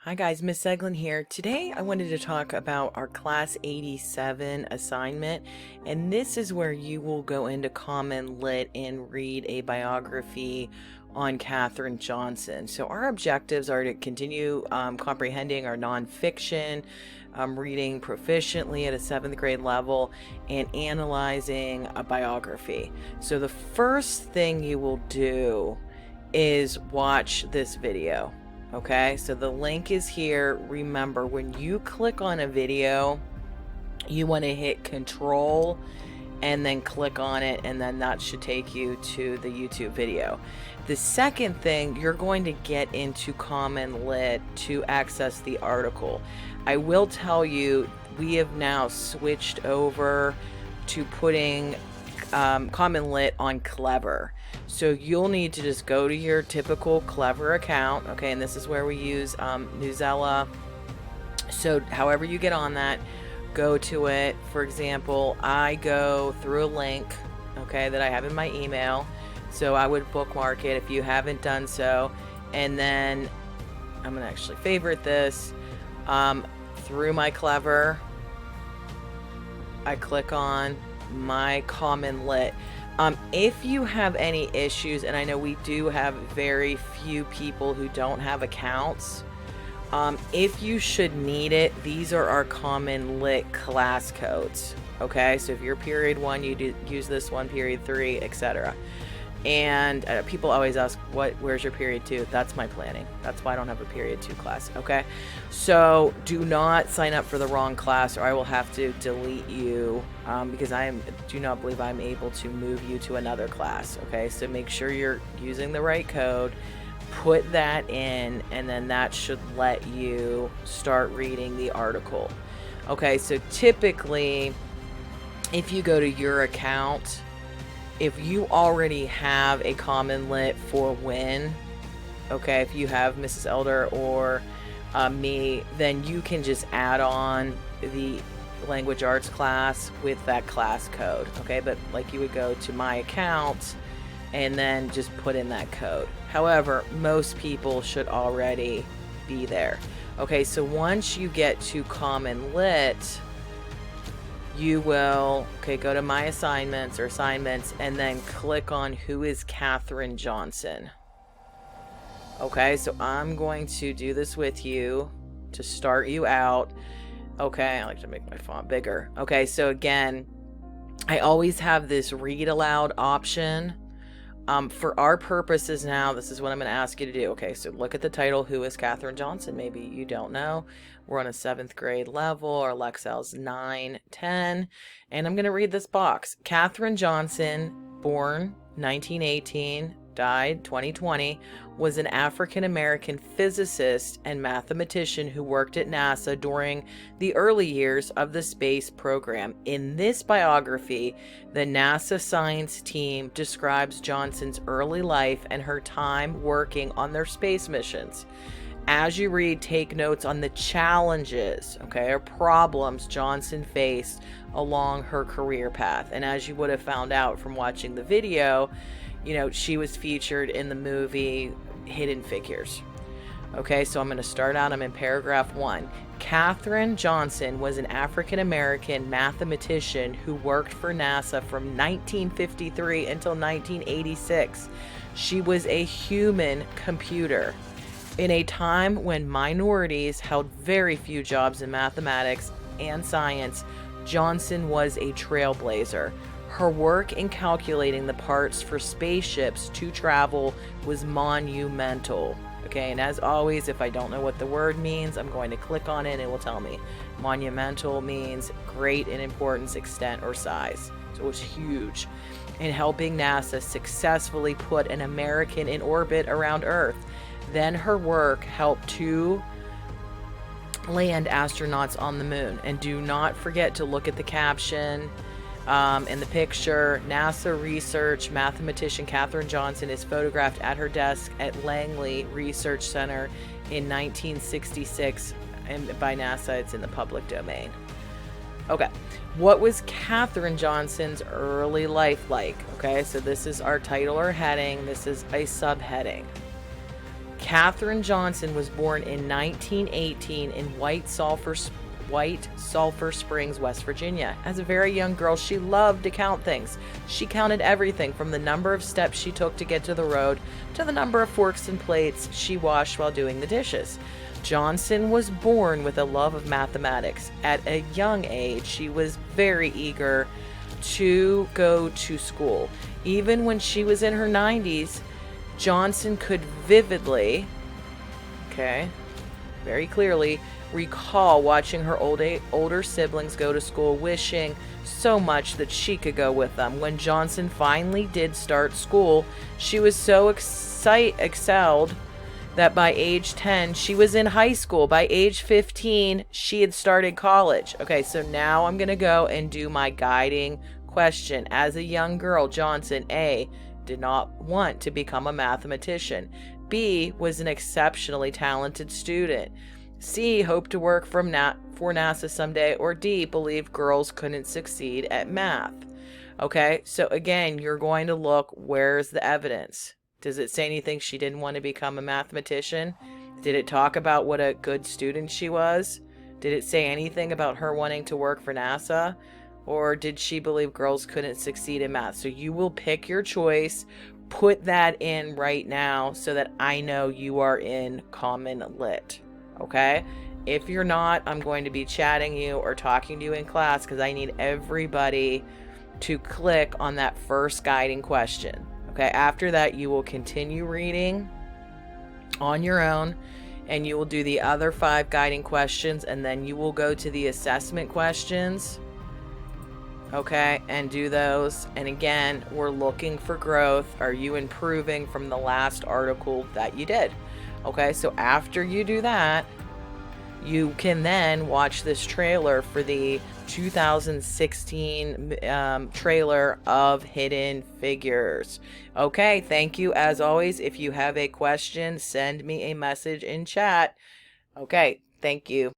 Hi guys, Miss Seglin here. Today I wanted to talk about our Class 87 assignment, and this is where you will go into Common Lit and read a biography on Katherine Johnson. So our objectives are to continue comprehending our nonfiction, reading proficiently at a 7th grade level, and analyzing a biography. So the first thing you will do is watch this video. Okay, so the link is here. Remember, when you click on a video, you want to hit control and then click on it, and then that should take you to the YouTube video. The second thing, you're going to get into Common Lit to access the article. I will tell you, we have now switched over to putting Common Lit on Clever. So you'll need to just go to your typical Clever account, okay, and this is where we use Newsella. So however you get on that, go to it. For example, I go through a link, okay, that I have in my email. So I would bookmark it if you haven't done so, and then I'm gonna actually favorite this through my Clever. I click on my Common Lit. If you have any issues, and I know we do have very few people who don't have accounts, if you should need it, these are our Common Lit class codes. Okay, so if you're period 1, you use this one, period 3, etc. And people always ask, where's your period 2? That's my planning. That's why I don't have a period 2 class. Okay, so do not sign up for the wrong class, or I will have to delete you, because do not believe I'm able to move you to another class. Okay, so make sure you're using the right code, put that in, and then that should let you start reading the article. Okay, so typically if you go to your account, if you already have a Common Lit for Win, okay, if you have Mrs. Elder or me, then you can just add on the language arts class with that class code, okay? But like, you would go to my account and then just put in that code. However, most people should already be there. Okay, so once you get to Common Lit, you will, go to my assignments and then click on who is Katherine Johnson. Okay, so I'm going to do this with you to start you out. Okay, I like to make my font bigger. Okay, so again, I always have this read aloud option. For our purposes now, this is what I'm going to ask you to do. Okay, so look at the title, Who is Katherine Johnson? Maybe you don't know. We're on a 7th grade level. Our Lexel's 9, 10. And I'm going to read this box. Katherine Johnson, born 1918, died 2020, was an African-American physicist and mathematician who worked at NASA during the early years of the space program. In this biography, the NASA science team describes Johnson's early life and her time working on their space missions. As you read, take notes on the challenges, or problems Johnson faced along her career path. And as you would have found out from watching the video, she was featured in the movie Hidden Figures. Okay, so I'm going to start out. I'm in paragraph 1. Katherine Johnson was an African-American mathematician who worked for NASA from 1953 until 1986. She was a human computer. In a time when minorities held very few jobs in mathematics and science, Johnson was a trailblazer. Her work in calculating the parts for spaceships to travel was monumental. Okay, and as always, if I don't know what the word means, I'm going to click on it and it will tell me. Monumental means great in importance, extent, or size. So it was huge in helping NASA successfully put an American in orbit around Earth. Then her work helped 2 land astronauts on the moon. And do not forget to look at the caption in the picture. NASA research mathematician Katherine Johnson is photographed at her desk at Langley Research Center in 1966, and by NASA, it's in the public domain. Okay, what was Katherine Johnson's early life like? Okay, so this is our title or heading. This is a subheading. Katherine Johnson was born in 1918 in White Sulphur Springs, West Virginia. As a very young girl, she loved to count things. She counted everything from the number of steps she took to get to the road to the number of forks and plates she washed while doing the dishes. Johnson was born with a love of mathematics. At a young age, she was very eager to go to school. Even when she was in her 90s, Johnson could vividly, very clearly, recall watching her older siblings go to school, wishing so much that she could go with them. When Johnson finally did start school, she was so excelled that by age 10, she was in high school. By age 15, she had started college. Okay, so now I'm going to go and do my guiding question. As a young girl, Johnson, A, did not want to become a mathematician. B, was an exceptionally talented student. C, hoped to work for NASA someday. Or D, believed girls couldn't succeed at math. Okay, so again, you're going to look, where's the evidence? Does it say anything she didn't want to become a mathematician? Did it talk about what a good student she was? Did it say anything about her wanting to work for NASA? Or did she believe girls couldn't succeed in math? So you will pick your choice. Put that in right now so that I know you are in Common Lit. Okay? If you're not, I'm going to be chatting you or talking to you in class because I need everybody to click on that first guiding question. Okay? After that, you will continue reading on your own and you will do the other 5 guiding questions and then you will go to the assessment questions. Okay, and do those. And again, we're looking for growth. Are you improving from the last article that you did? Okay, so after you do that, you can then watch this trailer for the 2016 trailer of Hidden Figures. Okay, thank you as always. If you have a question, send me a message in chat. Okay, thank you.